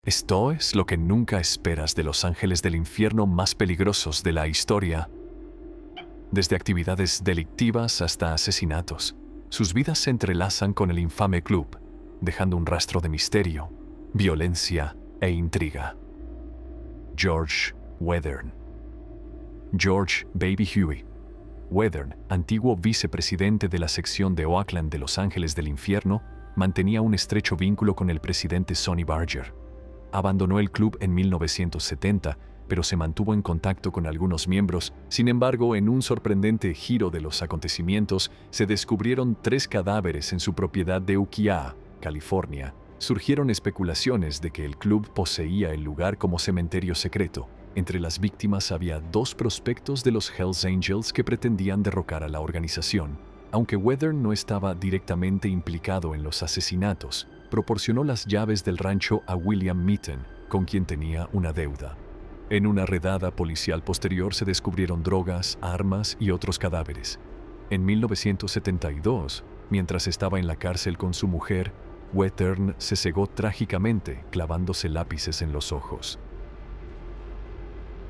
Esto es lo que nunca esperas de los ángeles del infierno más peligrosos de la historia. Desde actividades delictivas hasta asesinatos, sus vidas se entrelazan con el infame club, dejando un rastro de misterio, violencia e intriga. George Weathern. George Baby Huey Weathern, antiguo vicepresidente de la sección de Oakland de Los Ángeles del Infierno, mantenía un estrecho vínculo con el presidente Sonny Barger. Abandonó el club en 1970, pero se mantuvo en contacto con algunos miembros. Sin embargo, en un sorprendente giro de los acontecimientos, se descubrieron 3 cadáveres en su propiedad de Ukiah, California. Surgieron especulaciones de que el club poseía el lugar como cementerio secreto. Entre las víctimas había 2 prospectos de los Hells Angels que pretendían derrocar a la organización. Aunque Weathern no estaba directamente implicado en los asesinatos, proporcionó las llaves del rancho a William Mitten, con quien tenía una deuda. En una redada policial posterior se descubrieron drogas, armas y otros cadáveres. En 1972, mientras estaba en la cárcel con su mujer, Weathern se cegó trágicamente, clavándose lápices en los ojos.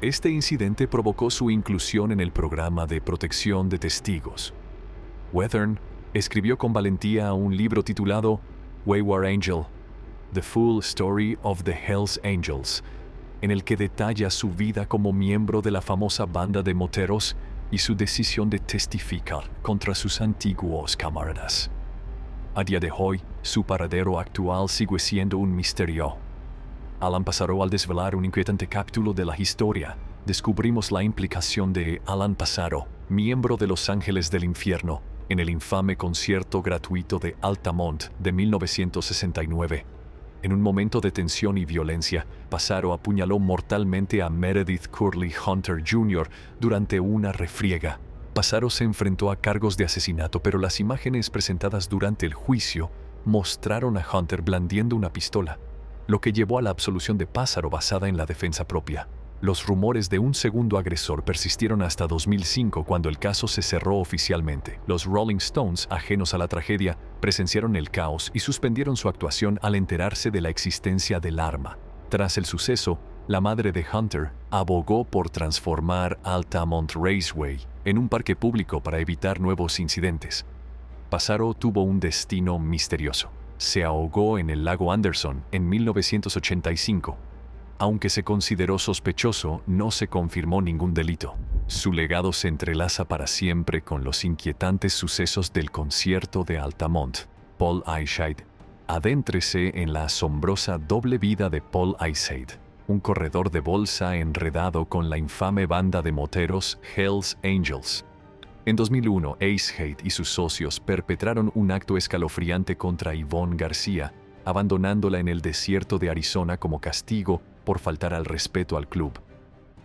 Este incidente provocó su inclusión en el programa de protección de testigos. Weathern escribió con valentía un libro titulado Wayward Angel, The Full Story of the Hells Angels, en el que detalla su vida como miembro de la famosa banda de moteros y su decisión de testificar contra sus antiguos camaradas. A día de hoy, su paradero actual sigue siendo un misterio. Alan Passaro, al desvelar un inquietante capítulo de la historia, descubrimos la implicación de Alan Passaro, miembro de Los Ángeles del Infierno, en el infame concierto gratuito de Altamont de 1969. En un momento de tensión y violencia, Passaro apuñaló mortalmente a Meredith Curley Hunter Jr. durante una refriega. Passaro se enfrentó a cargos de asesinato, pero las imágenes presentadas durante el juicio mostraron a Hunter blandiendo una pistola, lo que llevó a la absolución de Passaro basada en la defensa propia. Los rumores de un segundo agresor persistieron hasta 2005, cuando el caso se cerró oficialmente. Los Rolling Stones, ajenos a la tragedia, presenciaron el caos y suspendieron su actuación al enterarse de la existencia del arma. Tras el suceso, la madre de Hunter abogó por transformar Altamont Raceway en un parque público para evitar nuevos incidentes. Passaro tuvo un destino misterioso. Se ahogó en el lago Anderson en 1985. Aunque se consideró sospechoso, no se confirmó ningún delito. Su legado se entrelaza para siempre con los inquietantes sucesos del concierto de Altamont. Paul Eyesight. Adéntrese en la asombrosa doble vida de Paul Eyesight, un corredor de bolsa enredado con la infame banda de moteros Hells Angels. En 2001, Eyesight y sus socios perpetraron un acto escalofriante contra Yvonne García, abandonándola en el desierto de Arizona como castigo por faltar al respeto al club.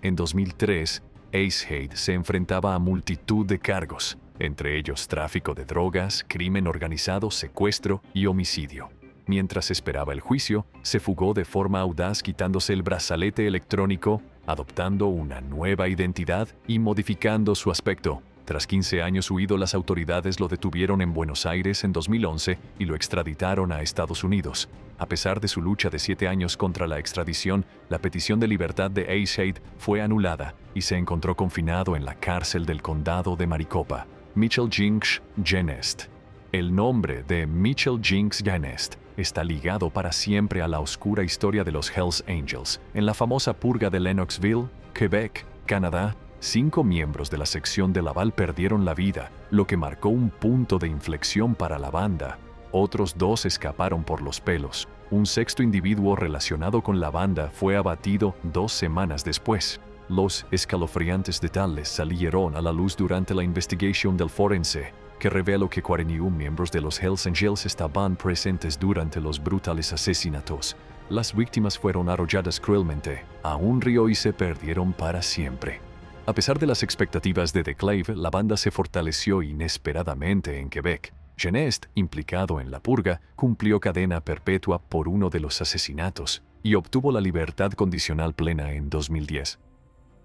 En 2003, Eyesight se enfrentaba a multitud de cargos, entre ellos tráfico de drogas, crimen organizado, secuestro y homicidio. Mientras esperaba el juicio, se fugó de forma audaz quitándose el brazalete electrónico, adoptando una nueva identidad y modificando su aspecto. Tras 15 años huido, las autoridades lo detuvieron en Buenos Aires en 2011 y lo extraditaron a Estados Unidos. A pesar de su lucha de 7 años contra la extradición, la petición de libertad de Eyesight fue anulada y se encontró confinado en la cárcel del condado de Maricopa. Mitchell Jinx Genest. El nombre de Mitchell Jinx Genest está ligado para siempre a la oscura historia de los Hells Angels. En la famosa purga de Lennoxville, Quebec, Canadá, 5 miembros de la sección de Laval perdieron la vida, lo que marcó un punto de inflexión para la banda. Otros 2 escaparon por los pelos. Un sexto individuo relacionado con la banda fue abatido 2 semanas después. Los escalofriantes detalles salieron a la luz durante la investigación del forense, que reveló que 41 miembros de los Hells Angels estaban presentes durante los brutales asesinatos. Las víctimas fueron arrolladas cruelmente a un río y se perdieron para siempre. A pesar de las expectativas de The Clave, la banda se fortaleció inesperadamente en Quebec. Genest, implicado en la purga, cumplió cadena perpetua por uno de los asesinatos y obtuvo la libertad condicional plena en 2010.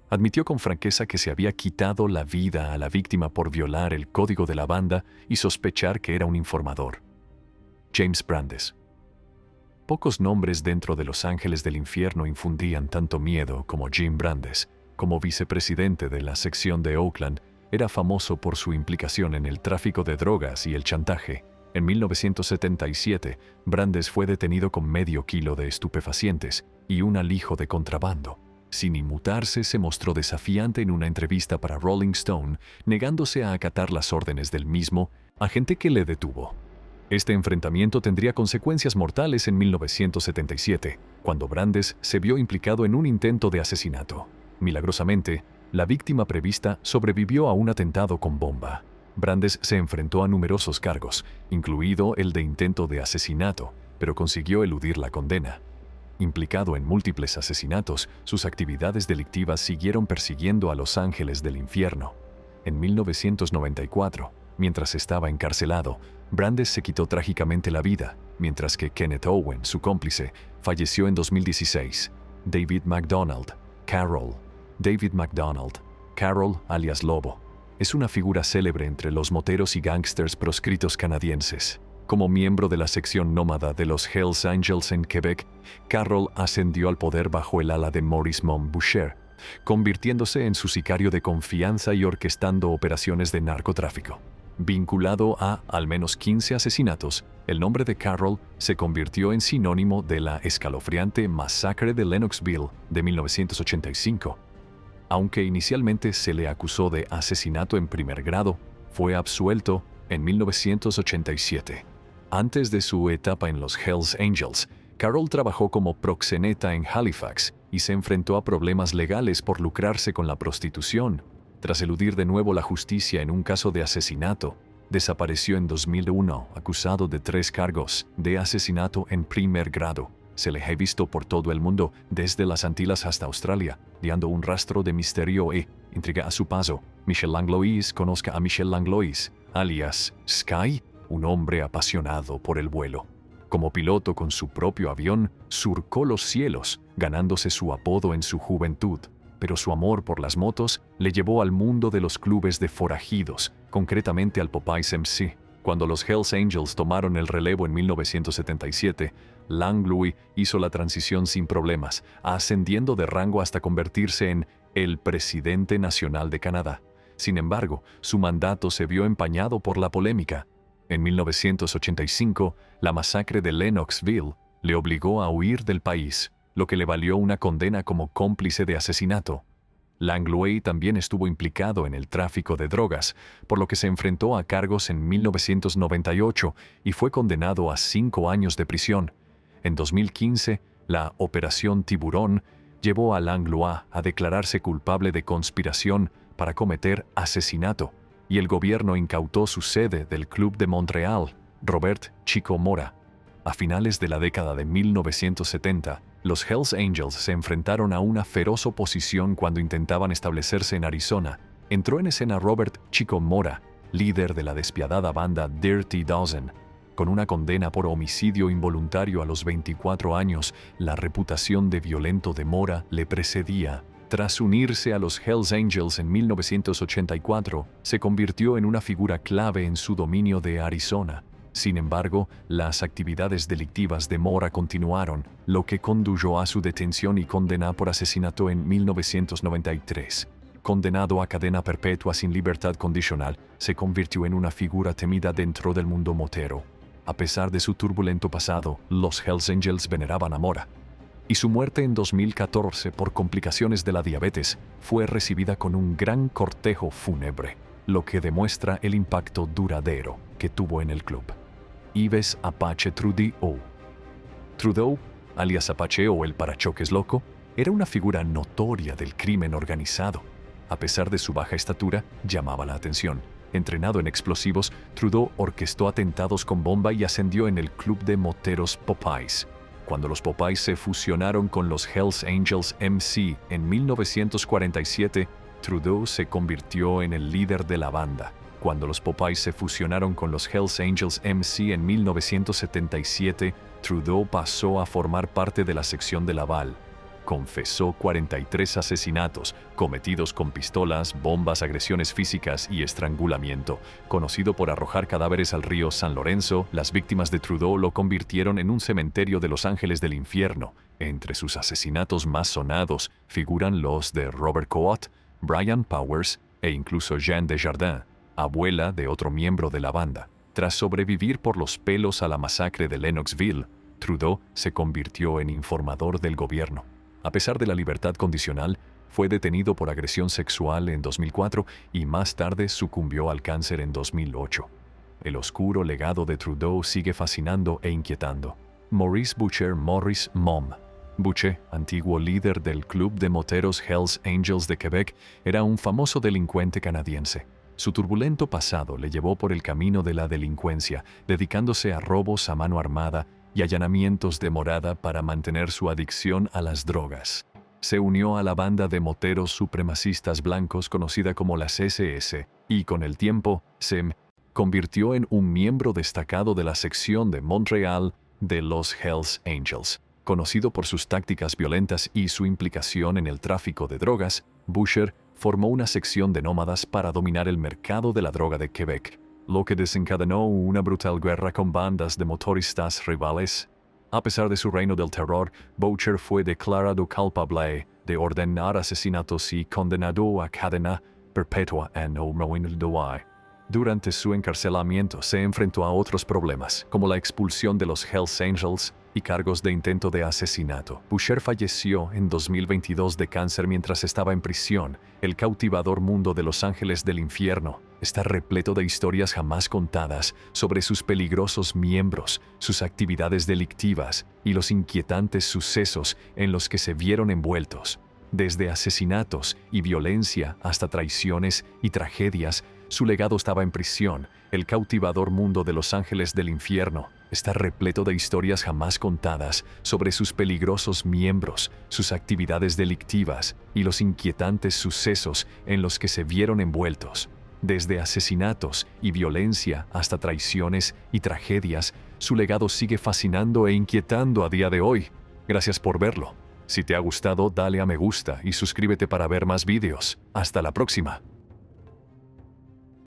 Admitió con franqueza que se había quitado la vida a la víctima por violar el código de la banda y sospechar que era un informador. James Brandes. Pocos nombres dentro de Los Ángeles del Infierno infundían tanto miedo como Jim Brandes. Como vicepresidente de la sección de Oakland, era famoso por su implicación en el tráfico de drogas y el chantaje. En 1977, Brandes fue detenido con medio kilo de estupefacientes y un alijo de contrabando. Sin inmutarse, se mostró desafiante en una entrevista para Rolling Stone, negándose a acatar las órdenes del mismo agente que le detuvo. Este enfrentamiento tendría consecuencias mortales en 1977, cuando Brandes se vio implicado en un intento de asesinato. Milagrosamente, la víctima prevista sobrevivió a un atentado con bomba. Brandes se enfrentó a numerosos cargos, incluido el de intento de asesinato, pero consiguió eludir la condena. Implicado en múltiples asesinatos, sus actividades delictivas siguieron persiguiendo a Los Ángeles del Infierno. En 1994, mientras estaba encarcelado, Brandes se quitó trágicamente la vida, mientras que Kenneth Owen, su cómplice, falleció en 2016. David MacDonald, Carol alias Lobo, es una figura célebre entre los moteros y gángsters proscritos canadienses. Como miembro de la sección nómada de los Hells Angels en Quebec, Carol ascendió al poder bajo el ala de Maurice Boucher, convirtiéndose en su sicario de confianza y orquestando operaciones de narcotráfico. Vinculado a al menos 15 asesinatos, el nombre de Carol se convirtió en sinónimo de la escalofriante masacre de Lennoxville de 1985. Aunque inicialmente se le acusó de asesinato en primer grado, fue absuelto en 1987. Antes de su etapa en los Hells Angels, Carol trabajó como proxeneta en Halifax y se enfrentó a problemas legales por lucrarse con la prostitución. Tras eludir de nuevo la justicia en un caso de asesinato, desapareció en 2001 acusado de 3 cargos de asesinato en primer grado. Se le ha visto por todo el mundo, desde las Antillas hasta Australia, guiando un rastro de misterio e intriga a su paso. Michel Langlois conozca a Michel Langlois, alias Sky, un hombre apasionado por el vuelo. Como piloto con su propio avión, surcó los cielos, ganándose su apodo en su juventud. Pero su amor por las motos le llevó al mundo de los clubes de forajidos, concretamente al Popeyes MC. Cuando los Hells Angels tomaron el relevo en 1977, Langlois hizo la transición sin problemas, ascendiendo de rango hasta convertirse en el presidente nacional de Canadá. Sin embargo, su mandato se vio empañado por la polémica. En 1985, la masacre de Lennoxville le obligó a huir del país, lo que le valió una condena como cómplice de asesinato. Langlois también estuvo implicado en el tráfico de drogas, por lo que se enfrentó a cargos en 1998 y fue condenado a 5 años de prisión. En 2015, la Operación Tiburón llevó a Langlois a declararse culpable de conspiración para cometer asesinato, y el gobierno incautó su sede del Club de Montreal, Robert Chico Mora. A finales de la década de 1970, los Hells Angels se enfrentaron a una feroz oposición cuando intentaban establecerse en Arizona. Entró en escena Robert Chico Mora, líder de la despiadada banda Dirty Dozen. Con una condena por homicidio involuntario a los 24 años, la reputación de violento de Mora le precedía. Tras unirse a los Hells Angels en 1984, se convirtió en una figura clave en su dominio de Arizona. Sin embargo, las actividades delictivas de Mora continuaron, lo que condujo a su detención y condena por asesinato en 1993. Condenado a cadena perpetua sin libertad condicional, se convirtió en una figura temida dentro del mundo motero. A pesar de su turbulento pasado, los Hells Angels veneraban a Mora, y su muerte en 2014 por complicaciones de la diabetes fue recibida con un gran cortejo fúnebre, lo que demuestra el impacto duradero que tuvo en el club. Yves Apache Trudeau. Trudeau, alias Apache o el parachoques loco, era una figura notoria del crimen organizado. A pesar de su baja estatura, llamaba la atención. Entrenado en explosivos, Trudeau orquestó atentados con bomba y ascendió en el club de moteros Popeyes. Cuando los Popeyes se fusionaron con los Hells Angels MC en 1947, Trudeau se convirtió en el líder de la banda. Cuando los Popeyes se fusionaron con los Hells Angels MC en 1977, Trudeau pasó a formar parte de la sección de Laval. confesó 43 asesinatos cometidos con pistolas, bombas, agresiones físicas y estrangulamiento. Conocido por arrojar cadáveres al río San Lorenzo, las víctimas de Trudeau lo convirtieron en un cementerio de los ángeles del infierno. Entre sus asesinatos más sonados figuran los de Robert Coat, Brian Powers e incluso Jeanne Desjardins, abuela de otro miembro de la banda. Tras sobrevivir por los pelos a la masacre de Lennoxville, Trudeau se convirtió en informador del gobierno. A pesar de la libertad condicional, fue detenido por agresión sexual en 2004 y más tarde sucumbió al cáncer en 2008. El oscuro legado de Trudeau sigue fascinando e inquietando. Maurice Boucher Morris Mom. Boucher, antiguo líder del club de moteros Hells Angels de Quebec, era un famoso delincuente canadiense. Su turbulento pasado le llevó por el camino de la delincuencia, dedicándose a robos a mano armada y allanamientos de morada para mantener su adicción a las drogas. Se unió a la banda de moteros supremacistas blancos conocida como las SS y con el tiempo se convirtió en un miembro destacado de la sección de Montreal de los Hells Angels. Conocido por sus tácticas violentas y su implicación en el tráfico de drogas, Boucher formó una sección de nómadas para dominar el mercado de la droga de Quebec, lo que desencadenó una brutal guerra con bandas de motoristas rivales. A pesar de su reino del terror, Boucher fue declarado culpable de ordenar asesinatos y condenado a cadena perpetua en Illinois. Durante su encarcelamiento se enfrentó a otros problemas, como la expulsión de los Hells Angels y cargos de intento de asesinato. Boucher falleció en 2022 de cáncer mientras estaba en prisión. El cautivador mundo de los ángeles del infierno está repleto de historias jamás contadas sobre sus peligrosos miembros, sus actividades delictivas y los inquietantes sucesos en los que se vieron envueltos. Desde asesinatos y violencia hasta traiciones y tragedias, su legado estaba en prisión. El cautivador mundo de los ángeles del infierno está repleto de historias jamás contadas sobre sus peligrosos miembros, sus actividades delictivas y los inquietantes sucesos en los que se vieron envueltos. Desde asesinatos y violencia hasta traiciones y tragedias, su legado sigue fascinando e inquietando a día de hoy. Gracias por verlo. Si te ha gustado, dale a me gusta y suscríbete para ver más vídeos. Hasta la próxima.